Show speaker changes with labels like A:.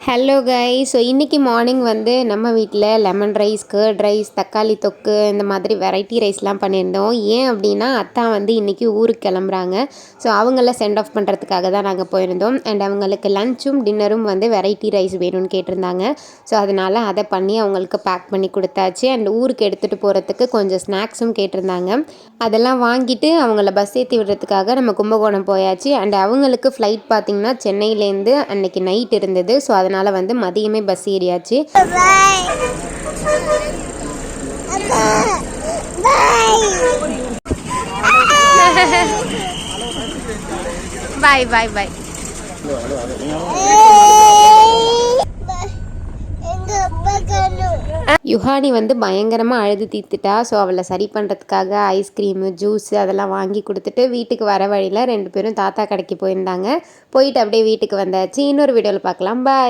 A: Hello guys. So இன்றைக்கி morning வந்து நம்ம வீட்டில் லெமன் ரைஸ், கர்ட் ரைஸ், தக்காளி தொக்கு இந்த மாதிரி வெரைட்டி ரைஸ்லாம் பண்ணியிருந்தோம். ஏன் அப்படின்னா அத்தா வந்து இன்றைக்கி ஊருக்கு கிளம்புறாங்க. ஸோ அவங்கள சென்ட் ஆஃப் பண்ணுறதுக்காக தான் நாங்கள் போயிருந்தோம். அண்ட் அவங்களுக்கு லஞ்சும் டின்னரும் வந்து வெரைட்டி ரைஸ் வேணும்னு கேட்டிருந்தாங்க. ஸோ அதனால் அதை பண்ணி அவங்களுக்கு பேக் பண்ணி கொடுத்தாச்சு. அண்ட் ஊருக்கு எடுத்துகிட்டு போகிறதுக்கு கொஞ்சம் ஸ்நாக்ஸும் கேட்டிருந்தாங்க. அதெல்லாம் வாங்கிட்டு அவங்கள பஸ் ஏற்றி விடுறதுக்காக நம்ம கும்பகோணம் போயாச்சு. அண்ட் அவங்களுக்கு ஃப்ளைட் பார்த்திங்கன்னா சென்னையிலேருந்து அன்றைக்கி நைட் இருந்தது. ஸோ அதனால் வந்து மதியமே பஸ் ஏறியாச்சு. பாய் பாய் பாய். யுஹானி வந்து பயங்கரமாக அழுது தீர்த்துட்டா. ஸோ அவளை சரி பண்ணுறதுக்காக ஐஸ்கிரீமு, ஜூஸு அதெல்லாம் வாங்கி கொடுத்துட்டு வீட்டுக்கு வர வழியில் 2 பேரும் தாத்தா கடைக்கு போயிருந்தாங்க. போயிட்டு அப்படியே வீட்டுக்கு வந்தாச்சு. இன்னொரு வீடியோவில் பார்க்கலாம். பாய்.